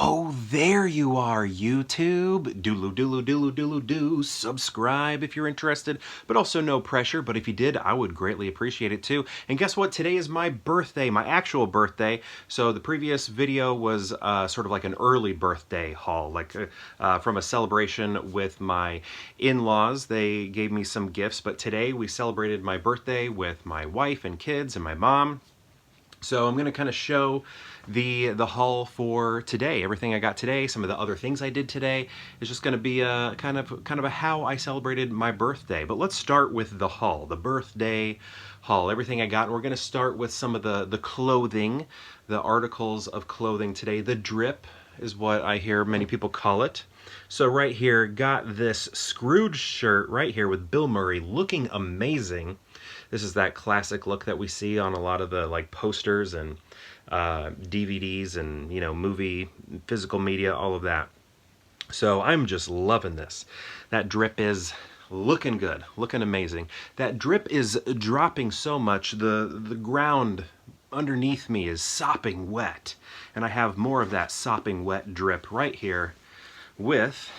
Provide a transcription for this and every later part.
Oh, there you are, YouTube. Do subscribe if you're interested, but also no pressure. But if you did, I would greatly appreciate it too. And guess what? Today is my birthday, my actual birthday. So the previous video was sort of like an early birthday haul, like from a celebration with my in-laws. They gave me some gifts, but today we celebrated my birthday with my wife and kids and my mom. So I'm going to kind of show the haul for today, everything I got today, some of the other things I did today. Is just going to be a kind of a how I celebrated my birthday. But let's start with the haul, the birthday haul, everything I got. And we're going to start with some of the clothing, the articles of clothing today. The drip is what I hear many people call it. So right here, got this Scrooge shirt right here with Bill Murray looking amazing. This is that classic look that we see on a lot of the like posters and DVDs and, you know, movie, physical media, all of that. So I'm just loving this. That drip is looking good, looking amazing. That drip is dropping so much, the ground underneath me is sopping wet. And I have more of that sopping wet drip right here with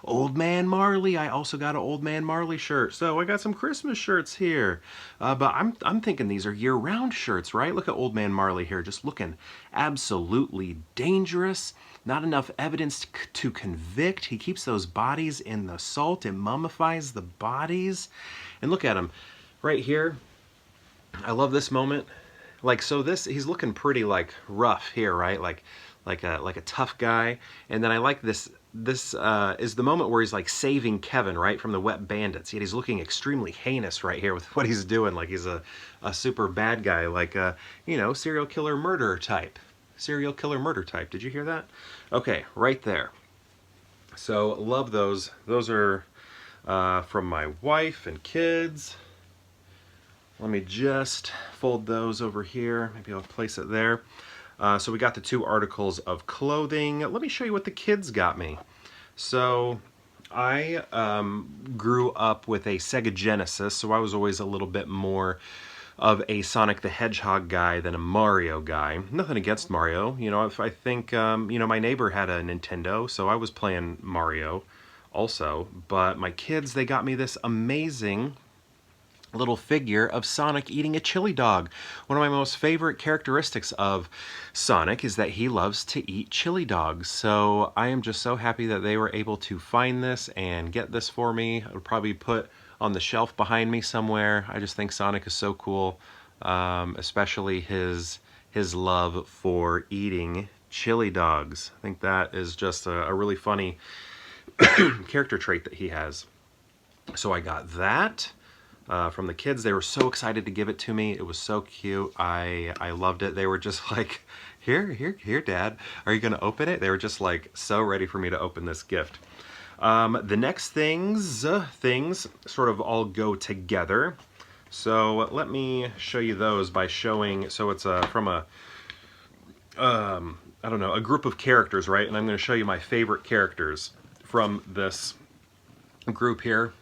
Old Man Marley. I also got an Old Man Marley shirt. So I got some Christmas shirts here. But I'm thinking these are year-round shirts, right? Look at Old Man Marley here, just looking absolutely dangerous. Not enough evidence to convict. He keeps those bodies in the salt and mummifies the bodies. And look at him right here. I love this moment. Like, so this, he's looking pretty like rough here, right? Like a tough guy. And then I like this. This is the moment where he's like saving Kevin, right, from the wet bandits. Yet he's looking extremely heinous right here with what he's doing. Like he's a super bad guy, like a, you know, serial killer murderer type. Serial killer murder type. Did you hear that? Okay, right there. So love those. Those are from my wife and kids. Let me just fold those over here. Maybe I'll place it there. So we got the two articles of clothing. Let me show you what the kids got me. So I grew up with a Sega Genesis, so I was always a little bit more of a Sonic the Hedgehog guy than a Mario guy. Nothing against Mario. You know, if I think, you know, my neighbor had a Nintendo, so I was playing Mario also. But my kids, they got me this amazing little figure of Sonic eating a chili dog. One of my most favorite characteristics of Sonic is that he loves to eat chili dogs. So I am just so happy that they were able to find this and get this for me. I would probably put on the shelf behind me somewhere. I just think Sonic is so cool, especially his love for eating chili dogs. I think that is just a really funny character trait that he has. So I got that. From the kids. They were so excited to give it to me. It was so cute. I loved it. They were just like, here, Dad. Are you going to open it? They were just like so ready for me to open this gift. The next things sort of all go together. So let me show you those by showing, so it's from a, I don't know, a group of characters, right? And I'm going to show you my favorite characters from this group here.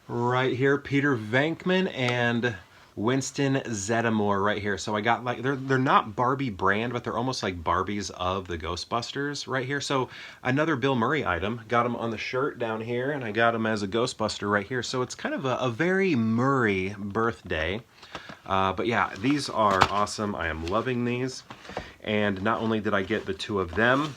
Right here, Peter Venkman and Winston Zeddemore right here. So I got like, they're not Barbie brand, but they're almost like Barbies of the Ghostbusters right here. So another Bill Murray item. Got him on the shirt down here, and I got him as a Ghostbuster right here. So it's kind of a very Murray birthday. But yeah, these are awesome. I am loving these. And not only did I get the two of them,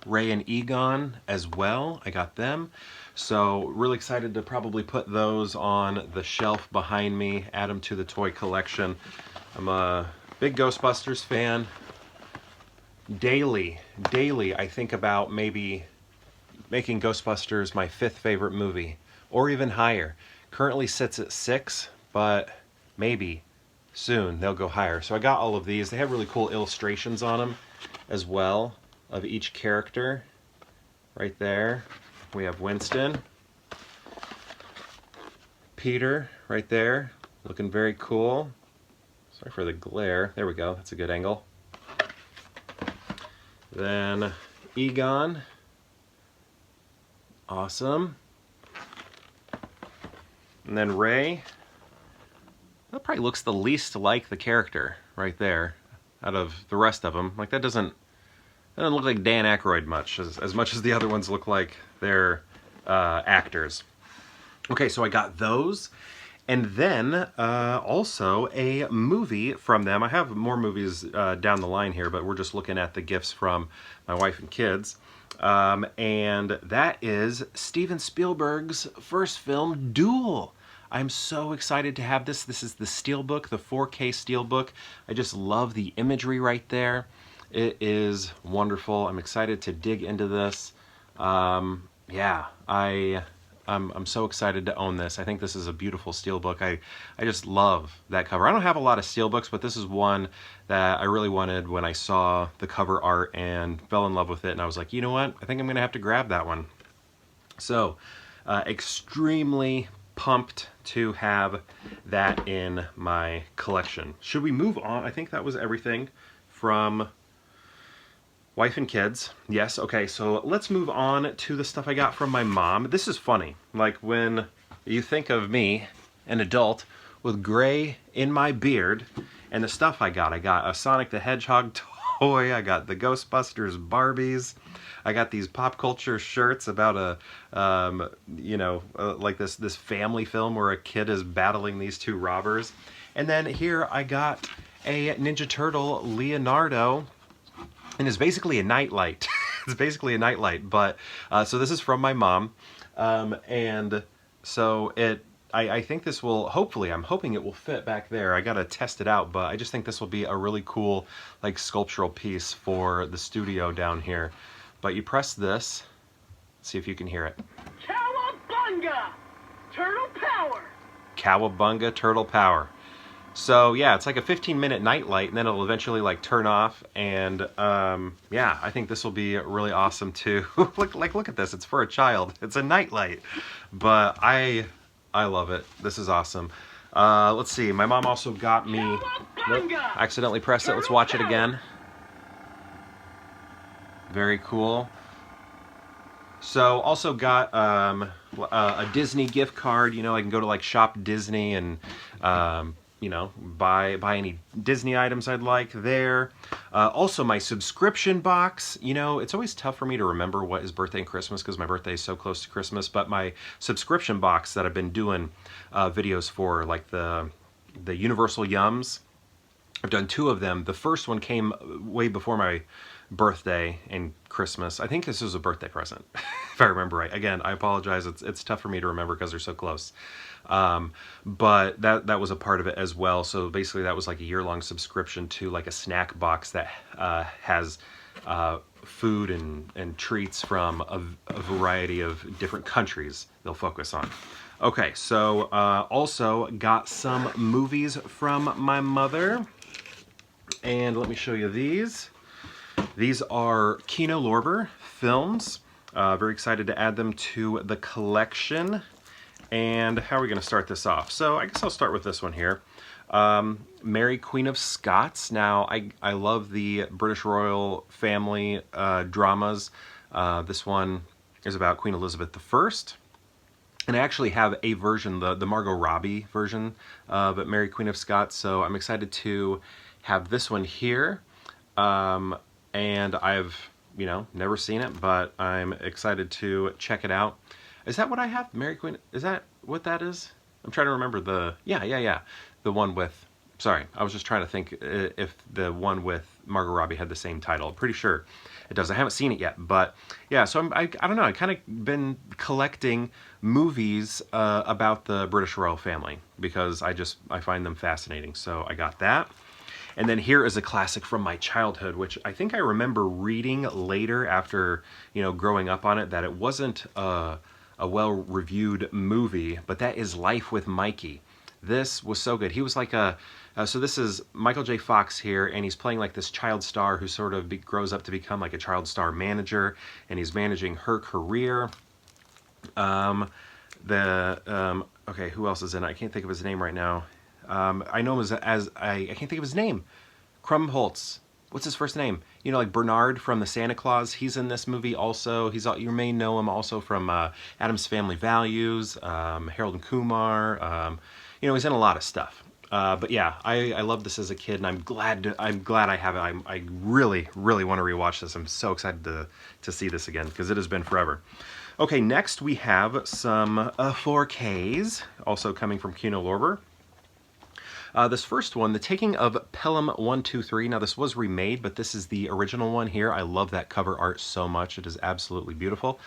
Ray and Egon as well. I got them. So really excited to probably put those on the shelf behind me, add them to the toy collection. I'm a big Ghostbusters fan. Daily I think about maybe making Ghostbusters my 5th favorite movie, or even higher. Currently sits at 6, but maybe soon they'll go higher. So I got all of these. They have really cool illustrations on them as well of each character. Right there we have Winston, Peter right there, looking very cool. Sorry for the glare. There we go. That's a good angle. Then Egon. Awesome. And then Ray. That probably looks the least like the character right there. out of the rest of them. Like, that doesn't look like Dan Aykroyd much as the other ones look like they're actors. Okay, so I got those. And then also a movie from them. I have more movies down the line here, but we're just looking at the gifts from my wife and kids. And that is Steven Spielberg's first film, Duel. I'm so excited to have this. This is the Steelbook, the 4K Steelbook. I just love the imagery right there. It is wonderful. I'm excited to dig into this. Yeah, I'm so excited to own this. I think this is a beautiful steelbook. I just love that cover. I don't have a lot of steelbooks, but this is one that I really wanted when I saw the cover art and fell in love with it. And I was like, you know what? I think I'm going to have to grab that one. So, extremely pumped to have that in my collection. Should we move on? I think that was everything from wife and kids. Yes, okay, so let's move on to the stuff I got from my mom. This is funny. Like, when you think of me, an adult, with gray in my beard, and the stuff I got a Sonic the Hedgehog toy, I got the Ghostbusters Barbies, I got these pop culture shirts about like this family film where a kid is battling these two robbers. And then here I got a Ninja Turtle Leonardo, and it's basically a nightlight. It's basically a nightlight, but so this is from my mom, and so I think this will, hopefully, I'm hoping it will fit back there. I gotta test it out, but I just think this will be a really cool, like, sculptural piece for the studio down here. But you press this, see if you can hear it. Cowabunga! Turtle power! Cowabunga Turtle Power. So yeah, it's like a 15-minute nightlight, and then it'll eventually like turn off. And yeah, I think this will be really awesome too. look at this. It's for a child. It's a nightlight, but I love it. This is awesome. Let's see. My mom also got me. Nope, I accidentally pressed it. Let's watch it again. Very cool. So also got a Disney gift card. You know, I can go to like Shop Disney and you know, buy any Disney items I'd like there. Also my subscription box. You know, it's always tough for me to remember what is birthday and Christmas because my birthday is so close to Christmas, but my subscription box that I've been doing videos for, like the Universal Yums, I've done 2 of them. The first one came way before my birthday and Christmas. I think this was a birthday present, if I remember right. Again, I apologize. It's tough for me to remember because they're so close. But that was a part of it as well. So basically that was like a year-long subscription to like a snack box that has food and treats from a variety of different countries they'll focus on. Okay, so also got some movies from my mother. And let me show you these. These are KINO LORBER films. Very excited to add them to the collection. And how are we going to start this off? So I guess I'll start with this one here. Mary, Queen of Scots. Now, I love the British royal family dramas. This one is about Queen Elizabeth I. And I actually have a version, the Margot Robbie version of Mary, Queen of Scots. So I'm excited to have this one here. And I've, you know, never seen it, but I'm excited to check it out. Is that what I have? Mary Queen? Is that what that is? I'm trying to remember the... Yeah. The one with... Sorry, I was just trying to think if the one with Margot Robbie had the same title. I'm pretty sure it does. I haven't seen it yet, but yeah, so I don't know. I kind of been collecting movies about the British royal family because I find them fascinating. So I got that. And then here is a classic from my childhood, which I think I remember reading later after, you know, growing up on it, that it wasn't a well-reviewed movie, but that is Life with Mikey. This was so good. He was like so this is Michael J. Fox here, and he's playing like this child star who sort of grows up to become like a child star manager, and he's managing her career. Okay, who else is in it? I can't think of his name right now. I know him as I can't think of his name. Krumholtz. What's his first name? You know, like Bernard from the Santa Claus. He's in this movie also. You may know him also from Addams Family Values, Harold and Kumar. You know, he's in a lot of stuff. But yeah, I loved this as a kid, and I'm glad I have it. I really want to rewatch this. I'm so excited to see this again because it has been forever. Okay, next we have some 4Ks, also coming from KINO LORBER. This first one, The Taking of Pelham 123. Now this was remade, but this is the original one here. I love that cover art so much. It is absolutely beautiful.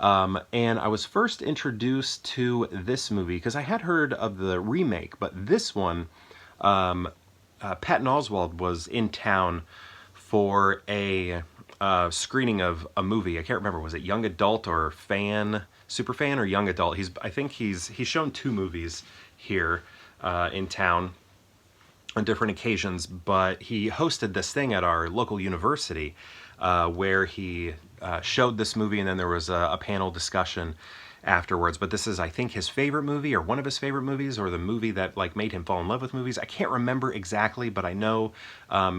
And I was first introduced to this movie because I had heard of the remake, but this one, Patton Oswalt was in town for a screening of a movie. I can't remember, was it young adult or super fan or young adult? I think he's shown 2 movies here in town on different occasions, but he hosted this thing at our local university where he showed this movie, and then there was a panel discussion afterwards. But this is, I think, his favorite movie, or one of his favorite movies, or the movie that like made him fall in love with movies. I can't remember exactly, but I know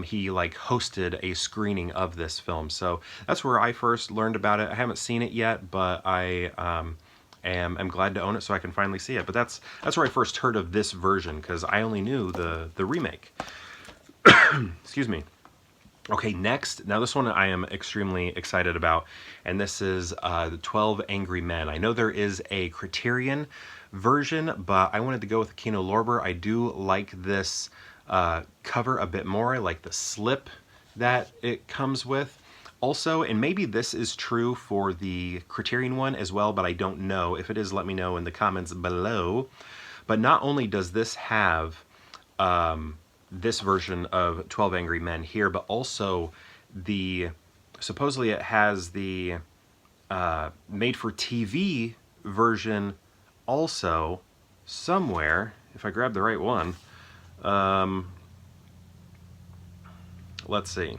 he like hosted a screening of this film. So that's where I first learned about it. I haven't seen it yet, but I'm glad to own it so I can finally see it. But that's where I first heard of this version, because I only knew the remake. Excuse me. Okay, next, now this one I am extremely excited about, and this is the 12 Angry Men. I know there is a Criterion version, but I wanted to go with the KINO LORBER. I do like this cover a bit more. I like the slip that it comes with. Also, and maybe this is true for the Criterion one as well, but I don't know. If it is, let me know in the comments below. But not only does this have this version of 12 Angry Men here, but also supposedly it has the made-for-TV version also somewhere, if I grab the right one. Let's see.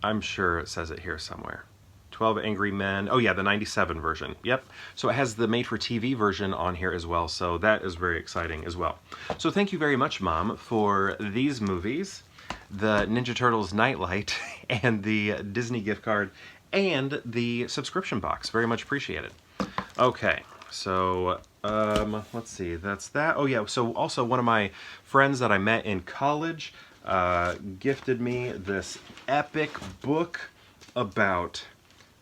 I'm sure it says it here somewhere. 12 Angry Men. Oh yeah, the 97 version. Yep. So it has the made-for-TV version on here as well. So that is very exciting as well. So thank you very much, Mom, for these movies, the Ninja Turtles Nightlight, and the Disney gift card, and the subscription box. Very much appreciated. Okay. So let's see. That's that. Oh yeah. So also one of my friends that I met in college gifted me this epic book about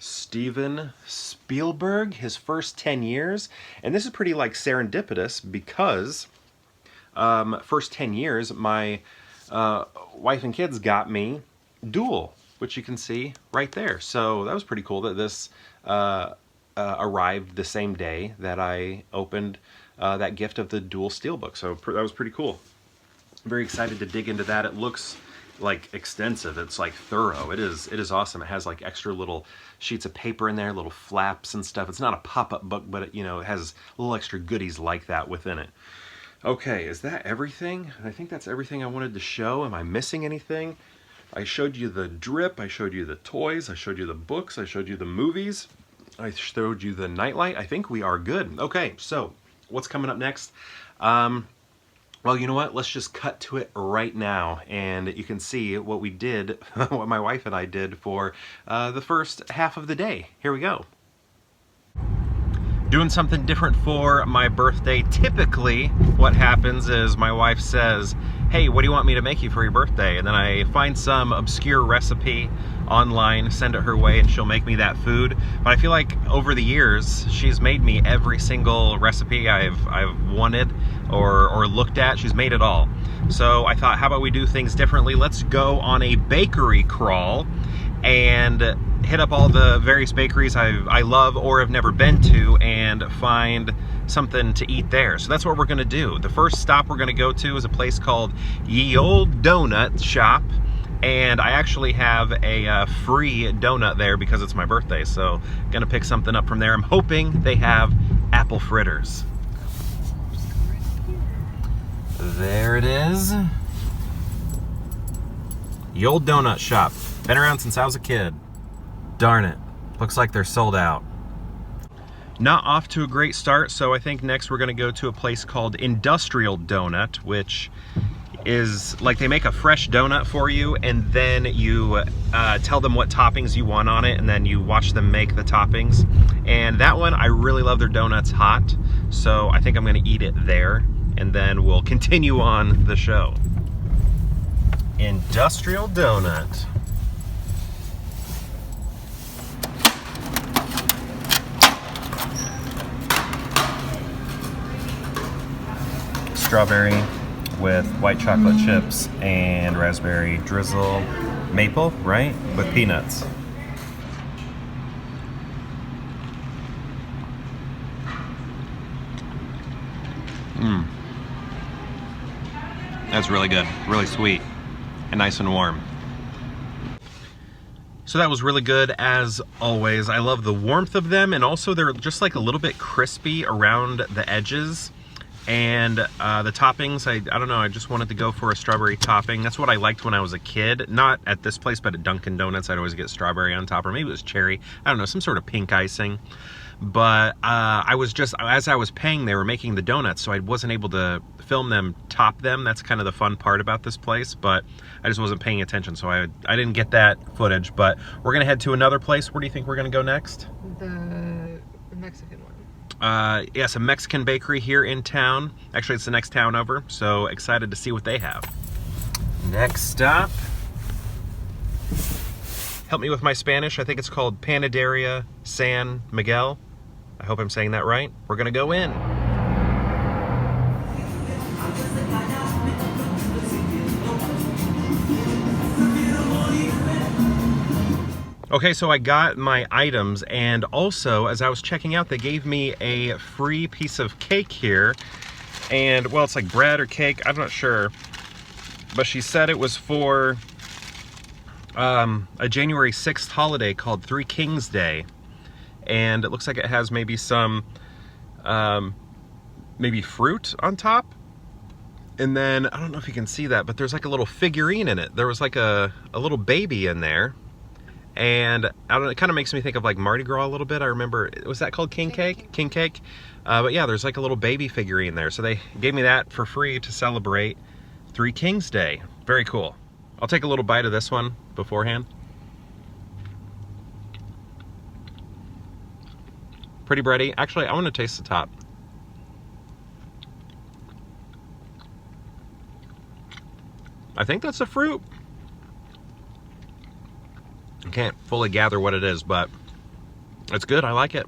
Steven Spielberg, his first 10 years. And this is pretty like serendipitous because first 10 years, my wife and kids got me Duel, which you can see right there. So that was pretty cool that this arrived the same day that I opened that gift of the Duel Steelbook. So that was pretty cool. I'm very excited to dig into that. It looks like extensive. It's like thorough. It is awesome. It has like extra little sheets of paper in there, little flaps and stuff. It's not a pop-up book, but it, it has little extra goodies like that within it. Okay, is that everything? I think that's everything I wanted to show. Am I missing anything? I showed you the drip, I showed you the toys, I showed you the books, I showed you the movies, I showed you the nightlight. I think we are good. Okay, so what's coming up next? Well, you know what? Let's just cut to it right now, and you can see what we did, what my wife and I did for the first half of the day. Here we go. Doing something different for my birthday. Typically, what happens is my wife says, hey, what do you want me to make you for your birthday? And then I find some obscure recipe online, send it her way, and she'll make me that food. But I feel like over the years, she's made me every single recipe I've wanted or looked at. She's made it all. So I thought, how about we do things differently? Let's go on a bakery crawl and hit up all the various bakeries I love or have never been to and find something to eat there. So that's what we're gonna do. The first stop we're gonna go to is a place called Ye Old Donut Shop, and I actually have a free donut there because it's my birthday, so I'm gonna pick something up from there. I'm hoping they have apple fritters. There it is. Ye Old Donut Shop. Been around since I was a kid. Darn it. Looks like they're sold out. Not off to a great start, so I think next we're gonna go to a place called Industrial Donut, which is like they make a fresh donut for you, and then you tell them what toppings you want on it, and then you watch them make the toppings. And that one, I really love their donuts hot, so I think I'm gonna eat it there. and then we'll continue on the show. Industrial donut. Strawberry with white chocolate chips and raspberry drizzle. Maple, right? With peanuts. Mmm. That's really good. Really sweet. And nice and warm. So that was really good as always. I love the warmth of them, and also they're just like a little bit crispy around the edges. And the toppings, I don't know, I just wanted to go for a strawberry topping. That's what I liked when I was a kid. Not at this place, but at Dunkin' Donuts, I'd always get strawberry on top, or maybe it was cherry. I don't know, some sort of pink icing. But I was just, as I was paying, they were making the donuts, so I wasn't able to film them, top them. That's kind of the fun part about this place, but I just wasn't paying attention, so I didn't get that footage. But we're gonna head to another place. Where do you think we're gonna go next? The Mexican one. Yes, a Mexican bakery here in town. Actually, it's the next town over, so excited to see what they have. Next stop. Help me with my Spanish. I think it's called Panaderia San Miguel. I hope I'm saying that right. We're gonna go in. Okay, so I got my items, and also as I was checking out, they gave me a free piece of cake here. And well, it's like bread or cake, I'm not sure. But she said it was for a January 6th holiday called Three Kings Day. And it looks like it has maybe some, maybe fruit on top. And then, I don't know if you can see that, but there's like a little figurine in it. There was like a little baby in there. And I don't know, it kind of makes me think of like Mardi Gras a little bit. I remember, was that called King Cake? King Cake. But yeah, there's like a little baby figurine there. So they gave me that for free to celebrate Three Kings Day. Very cool. I'll take a little bite of this one beforehand. Pretty bready. Actually, I want to taste the top. I think that's a fruit. I can't fully gather what it is, but it's good. I like it.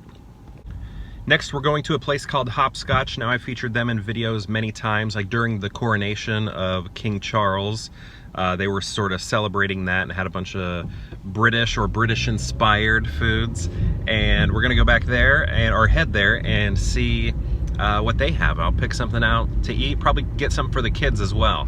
Next, we're going to a place called Hopscotch. Now, I've featured them in videos many times, like during the coronation of King Charles. They were sort of celebrating that and had a bunch of British or British-inspired foods. And we're gonna go back there, or head there and see what they have. I'll pick something out to eat, probably get something for the kids as well.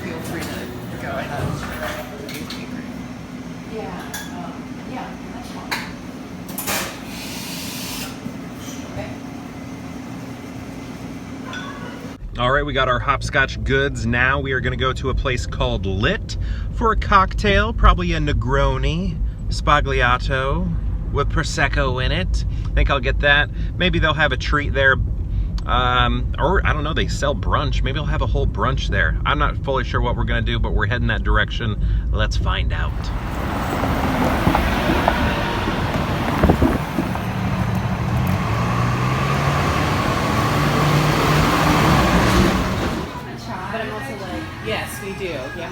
Feel free to go ahead. Yeah, that's fine. Okay. All right, we got our hopscotch goods. Now we are gonna go to a place called Lit for a cocktail, probably a Negroni Spagliato with Prosecco in it. I think I'll get that. Maybe they'll have a treat there. Or I don't know, they sell brunch. Maybe I'll have a whole brunch there. I'm not fully sure what we're gonna do, but we're heading that direction. Let's find out. But I'm also like, Yes, we do. Yeah.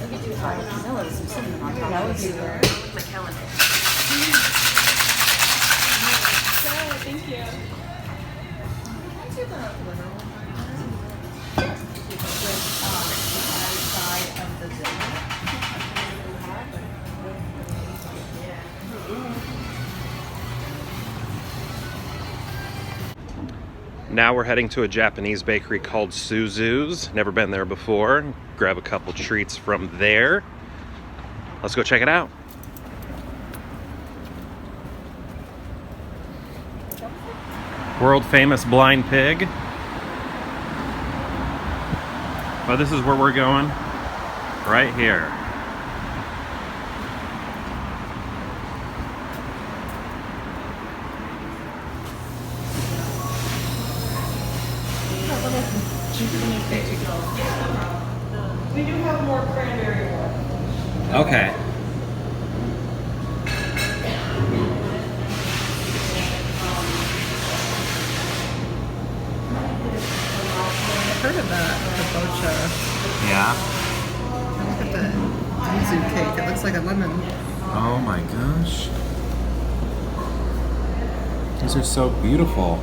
let me do vanilla, some cinnamon on top. That would be good. My calendar. Thank you. Now we're heading to a Japanese bakery called Suzu's. Never been there before. Grab a couple treats from there. Let's go check it out. World famous blind pig. Well, this is where we're going. Right here. We do have more cranberry one. Okay. I've heard of that, the bocha. Yeah. Look at the yuzu cake. It looks like a lemon. Oh my gosh. These are so beautiful.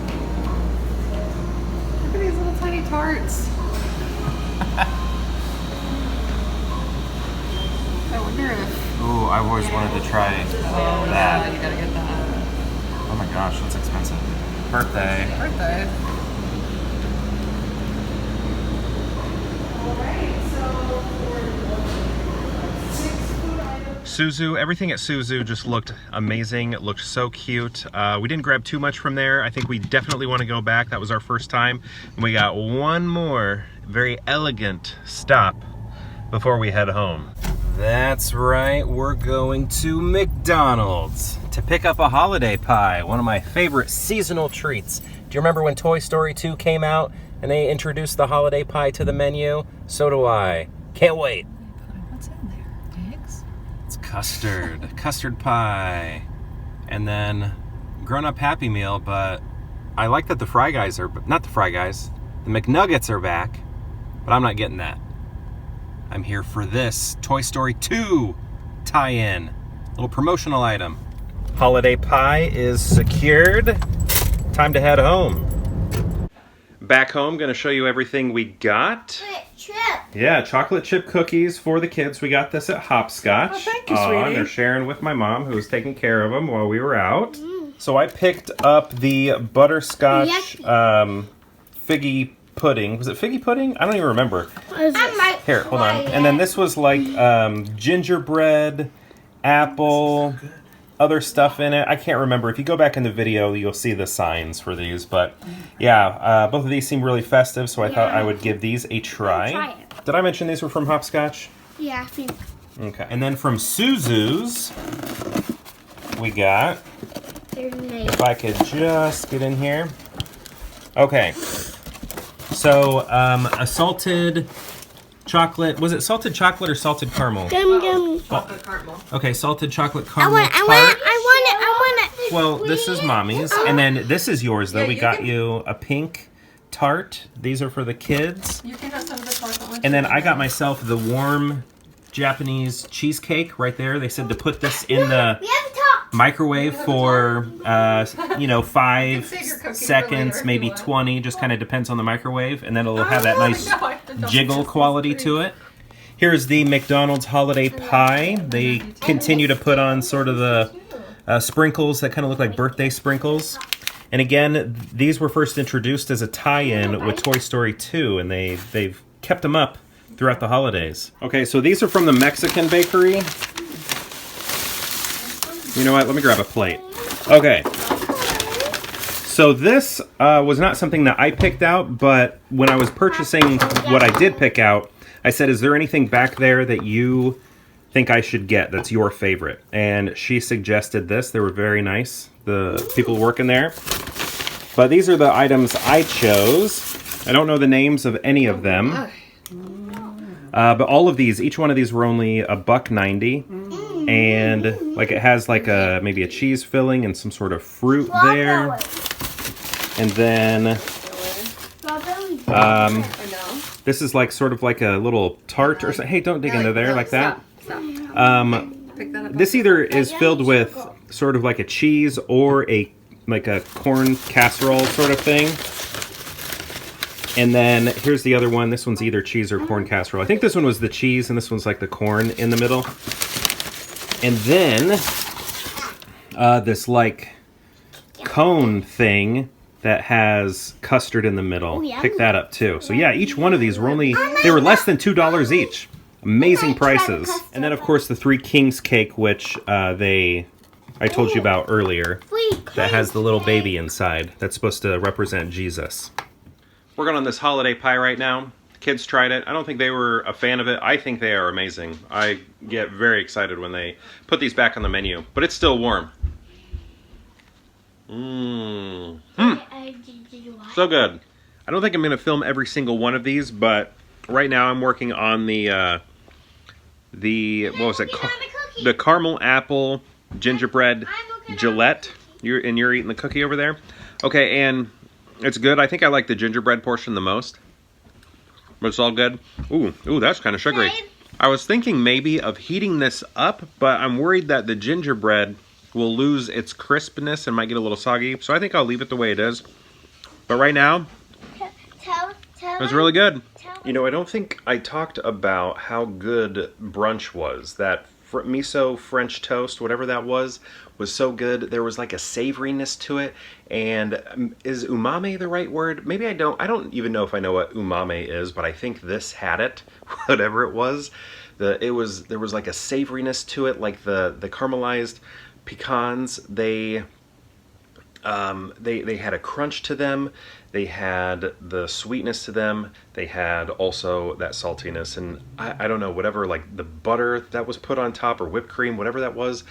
Look at these little tiny tarts. I wonder if... Ooh, I've always wanted to try Yeah, that. you gotta get that. Oh my gosh, that's expensive. Birthday. Birthday. Suzu, everything at Suzu just looked amazing. It looked so cute. We didn't grab too much from there. I think we definitely want to go back. That was our first time. And we got one more very elegant stop before we head home. That's right, we're going to McDonald's to pick up a holiday pie, one of my favorite seasonal treats. Do you remember when Toy Story 2 came out and they introduced the holiday pie to the menu? So do I. Can't wait. What's in there? Eggs? It's custard pie, and then grown-up Happy Meal, but I like that the Fry Guys are, not the Fry Guys, the McNuggets are back, but I'm not getting that. I'm here for this Toy Story 2 tie-in, little promotional item. Holiday pie is secured. Time to head home. Back home, gonna show you everything we got. Chip. Yeah, chocolate chip cookies for the kids. We got this at Hopscotch. Oh, thank you, And sweetie. they're sharing with my mom, who was taking care of them while we were out. So I picked up the butterscotch figgy pudding. Was it figgy pudding? I don't even remember. Here, hold on. And then this was like gingerbread, apple, other stuff in it. I can't remember. If you go back in the video, you'll see the signs for these. But yeah, both of these seem really festive, so I thought I would give these a try. Try it. Did I mention these were from Hopscotch? Yeah, I think. Okay. And then from Suzu's, we got, if I could just get in here. Okay. So, a salted chocolate, was it salted chocolate or salted caramel? Gum. Chocolate caramel. Okay, salted chocolate I caramel want tart. it. Well, this is Mommy's, and then this is yours, though. Yeah, We you got can- you a pink tart. These are for the kids. You can have some of the chocolate ones. And then I got myself the warm Japanese cheesecake right there. They said to put this in the We haven't talked. microwave for, 5 save your cookies for seconds, later maybe if you want. 20. Just kind of depends on the microwave, and then it'll have that nice jiggle quality to it. Here's the McDonald's holiday pie. They continue to put on sort of the sprinkles that kind of look like birthday sprinkles. And again, these were first introduced as a tie-in with Toy Story 2, and they've kept them up throughout the holidays. Okay, so these are from the Mexican bakery. You know what? Let me grab a plate. Okay. So this was not something that I picked out, but when I was purchasing what I did pick out, I said, is there anything back there that you think I should get that's your favorite? And she suggested this. They were very nice, the people working there. But these are the items I chose. I don't know the names of any of them. But all of these, each one of these were only $1.90. And like it has like maybe a cheese filling and some sort of fruit there. And then this is like sort of like a little tart or something. Hey, don't dig into there like that. Stop. Pick that up. This either is filled with sort of like a cheese or like a corn casserole sort of thing. And then here's the other one. This one's either cheese or corn casserole. I think this one was the cheese and this one's like the corn in the middle. And then this like cone thing that has custard in the middle. Pick that up too. So yeah, each one of these were they were less than $2 each. Amazing prices. And then of course the Three Kings cake, which I told you about earlier, that has the little baby inside. That's supposed to represent Jesus. Working on this holiday pie right now. Kids tried it. I don't think they were a fan of it. I think they are amazing. I get very excited when they put these back on the menu, but it's still warm. So good. I don't think I'm going to film every single one of these, but right now I'm working on the what was it? The caramel apple gingerbread Gillette. You're eating the cookie over there? Okay, and it's good. I think I like the gingerbread portion the most. But it's all good. Ooh, that's kind of sugary. I was thinking maybe of heating this up, but I'm worried that the gingerbread will lose its crispness and might get a little soggy. So I think I'll leave it the way it is. But right now, it was really good. You know, I don't think I talked about how good brunch was. That miso French toast, whatever that was so good. There was like a savoriness to it. And is umami the right word? Maybe I don't even know if I know what umami is, but I think this had it, whatever it was. There was like a savoriness to it, like the caramelized pecans. They had a crunch to them. They had the sweetness to them. They had also that saltiness, and I don't know, whatever, like the butter that was put on top or whipped cream, whatever that was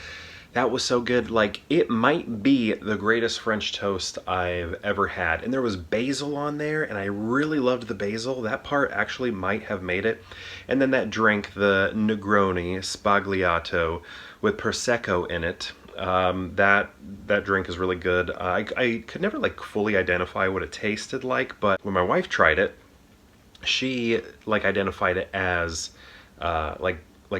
so good. Like, it might be the greatest French toast I've ever had. And there was basil on there, and I really loved the basil. That part actually might have made it. And then that drink, the Negroni Spagliato with Prosecco in it. That drink is really good. I could never like fully identify what it tasted like, but when my wife tried it, she like identified it as like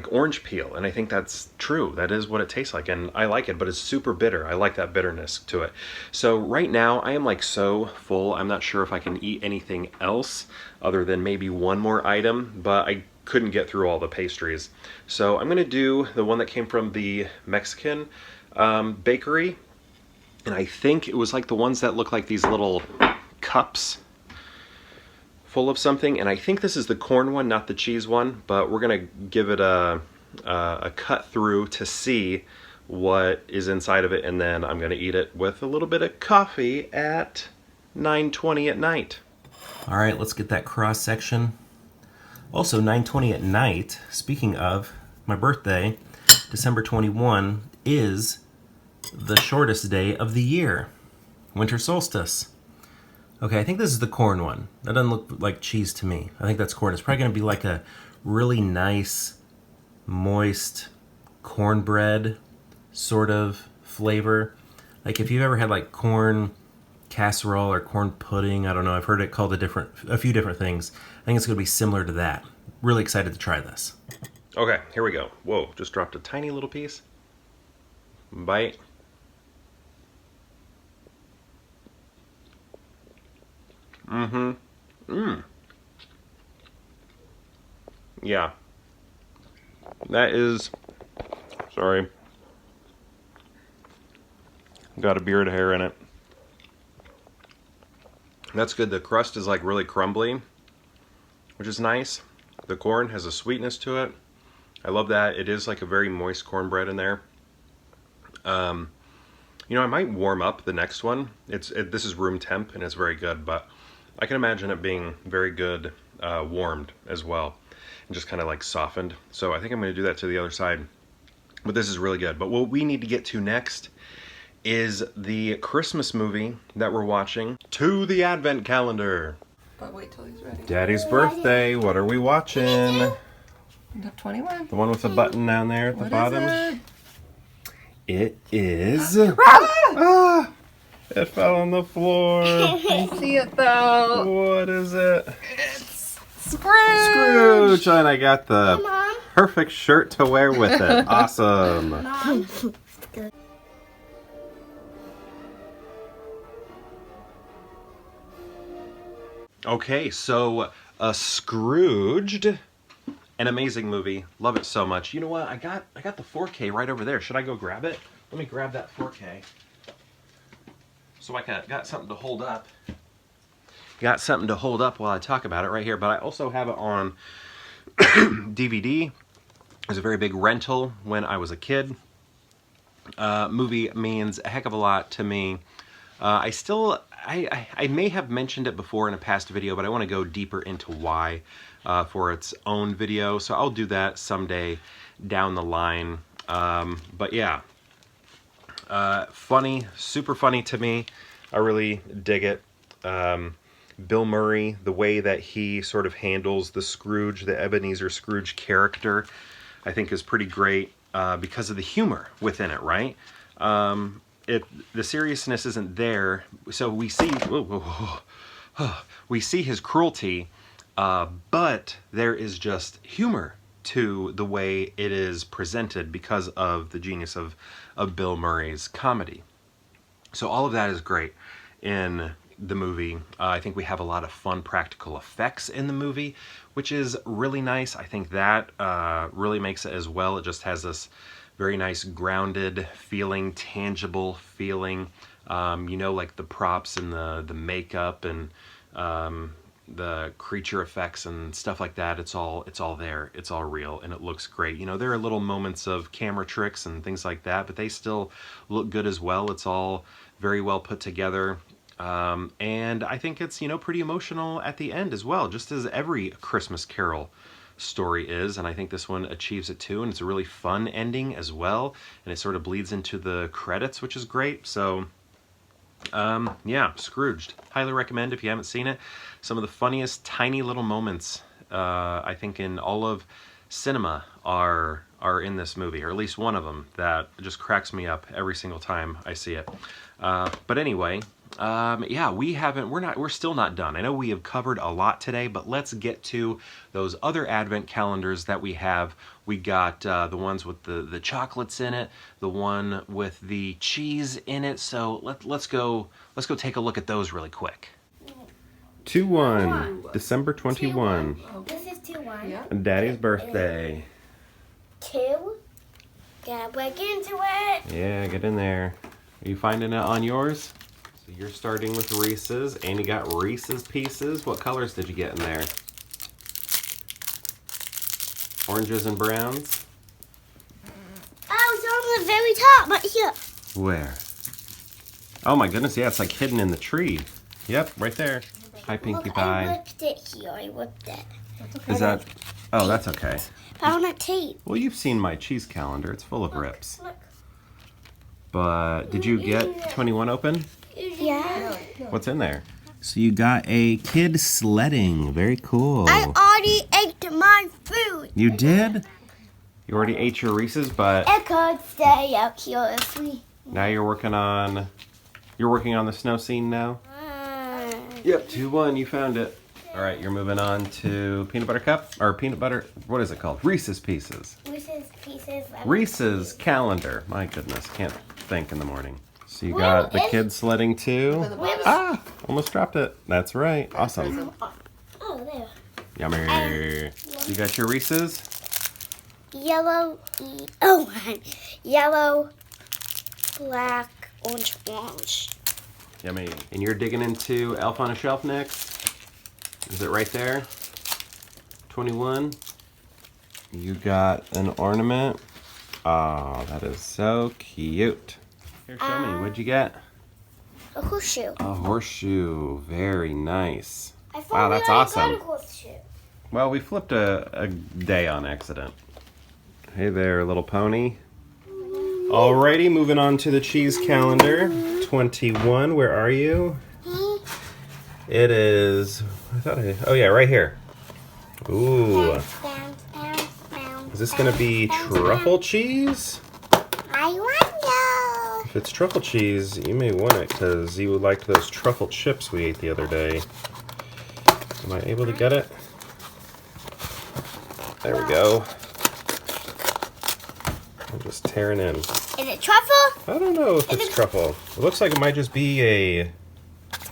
orange peel, and I think that's true. That is what it tastes like, and I like it, but it's super bitter. I like that bitterness to it. So right now I am like so full. I'm not sure if I can eat anything else other than maybe one more item, but I couldn't get through all the pastries. So I'm gonna do the one that came from the Mexican bakery, and I think it was like the ones that look like these little cups full of something, and I think this is the corn one, not the cheese one, but we're gonna give it a cut through to see what is inside of it, and then I'm gonna eat it with a little bit of coffee at 9:20 at night. All right, let's get that cross section. Also, 9:20 at night, speaking of my birthday, December 21 is the shortest day of the year, winter solstice. Okay, I think this is the corn one. That doesn't look like cheese to me. I think that's corn. It's probably gonna be like a really nice, moist cornbread sort of flavor. Like if you've ever had like corn casserole or corn pudding, I don't know, I've heard it called a few different things. I think it's gonna be similar to that. Really excited to try this. Okay, here we go. Whoa, just dropped a tiny little piece. Bite. Yeah. That is, sorry, got a beard hair in it. That's good. The crust is like really crumbly, which is nice. The corn has a sweetness to it. I love that. It is like a very moist cornbread in there. You know, I might warm up the next one. This is room temp and it's very good, but I can imagine it being very good warmed as well, and just kind of like softened. So I think I'm going to do that to the other side. But this is really good. But what we need to get to next is the Christmas movie that we're watching, To the Advent Calendar. But wait till he's ready. Daddy's birthday. What are we watching? 21. The one with the button down there at the bottom? Is it is... Ah! It fell on the floor. I see it though. What is it? It's Scrooge. Scrooge! And I got the perfect shirt to wear with it. Awesome. Mom. Okay, so Scrooged, an amazing movie. Love it so much. You know what? I got the 4K right over there. Should I go grab it? Let me grab that 4K. So I got something to hold up. Got something to hold up while I talk about it right here. But I also have it on DVD. It was a very big rental when I was a kid. Movie means a heck of a lot to me. I may have mentioned it before in a past video, but I want to go deeper into why for its own video. So I'll do that someday down the line. But yeah. Funny, super funny to me. I really dig it. Bill Murray, the way that he sort of handles the Scrooge, the Ebenezer Scrooge character, I think is pretty great because of the humor within it, right? The seriousness isn't there, so we see we see his cruelty, but there is just humor to the way it is presented because of the genius of Bill Murray's comedy. So all of that is great in the movie. I think we have a lot of fun practical effects in the movie, which is really nice. I think that really makes it as well. It just has this very nice grounded feeling, tangible feeling. You know, like the props and the makeup and the creature effects and stuff like that. It's all there. It's all real, and it looks great. You know, there are little moments of camera tricks and things like that, but they still look good as well. It's all very well put together. And I think it's, you know, pretty emotional at the end as well, just as every Christmas Carol story is, and I think this one achieves it too, and it's a really fun ending as well, and it sort of bleeds into the credits, which is great. So yeah, Scrooged. Highly recommend if you haven't seen it. Some of the funniest tiny little moments I think in all of cinema are in this movie, or at least one of them that just cracks me up every single time I see it. But anyway, yeah, we're still not done. I know we have covered a lot today, but let's get to those other advent calendars that we have. We got the ones with the chocolates in it, the one with the cheese in it. So let's go take a look at those really quick. 2-1, December 21. This is 2-1. Yeah. Daddy's birthday. 2. Gotta break into it. Yeah, get in there. Are you finding it on yours? So you're starting with Reese's. Annie got Reese's Pieces. What colors did you get in there? Oranges and browns? Oh, it's on the very top, right here. Where? Oh my goodness, yeah, it's like hidden in the tree. Yep, right there. Hi, Pinkie Look, I Pie. whipped it here. I whipped it. Is that... Oh, that's okay. Found a tape. Well, you've seen my cheese calendar. It's full of rips. Look. But did you get 21 open? Yeah. What's in there? So you got a kid sledding. Very cool. I already ate my food. You did? You already ate your Reese's, but It could stay out here if we... now you're working on the snow scene now? Yep, 2-1, you found it. All right, you're moving on to peanut butter cup, or peanut butter, what is it called? Reese's Pieces. Reese's Pieces. Reese's calendar. My goodness, can't think in the morning. So you got the kid sledding too. Ah, almost dropped it. That's right. Awesome. Oh, there. Yummy. You got your Reese's? Yellow, yellow, black, orange. Yummy. And you're digging into Elf on a Shelf next? Is it right there? 21. You got an ornament. Oh, that is so cute. Here, show me. What'd you get? A horseshoe. A horseshoe. Very nice. I thought Wow, we that's already awesome. got a horseshoe. Well, we flipped a day on accident. Hey there, little pony. Alrighty, moving on to the cheese calendar. 21, where are you? It is, oh yeah, right here. Ooh. Is this gonna be truffle cheese? I want If it's truffle cheese, you may want it because you liked those truffle chips we ate the other day. Am I able to get it? There we go. I'm just tearing in. Is it truffle? I don't know if it's truffle. It looks like it might just be a...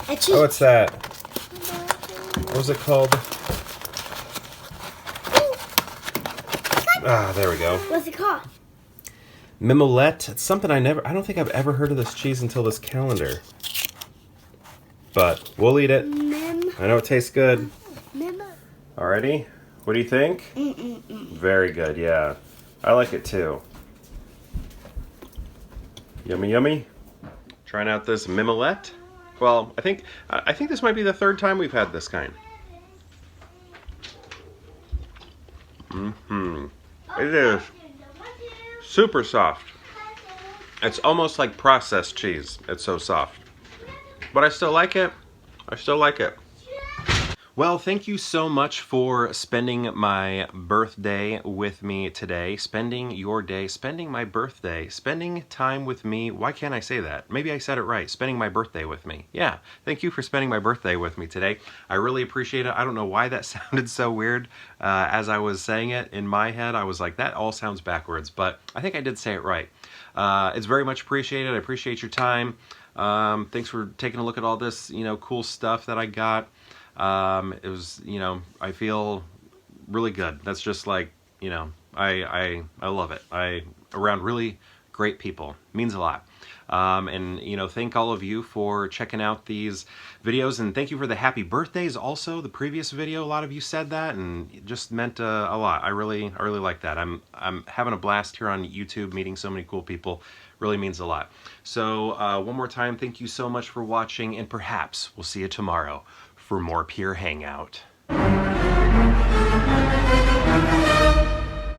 A cheese. Oh, it's that. What was it called? Ah, there we go. What's it called? Mimolette. It's something I don't think I've ever heard of this cheese until this calendar. But we'll eat it. I know it tastes good. Alrighty. What do you think? Very good, yeah. I like it too. Yummy, yummy. Trying out this Mimolette. Well, I think this might be the third time we've had this kind. It is super soft. It's almost like processed cheese. It's so soft. But I still like it. Well, thank you so much for spending my birthday with me today. Spending your day, spending my birthday, spending time with me. Why can't I say that? Maybe I said it right. Spending my birthday with me. Yeah, thank you for spending my birthday with me today. I really appreciate it. I don't know why that sounded so weird as I was saying it. In my head, I was like, that all sounds backwards, but I think I did say it right. It's very much appreciated. I appreciate your time. Thanks for taking a look at all this, cool stuff that I got. It was, I feel really good. That's just like, I love it. Around really great people. Means a lot. And, thank all of you for checking out these videos, and thank you for the happy birthdays also. The previous video, a lot of you said that, and it just meant a lot. I really like that. I'm having a blast here on YouTube, meeting so many cool people. Really means a lot. So one more time, thank you so much for watching, and perhaps we'll see you tomorrow for more Peer Hangout.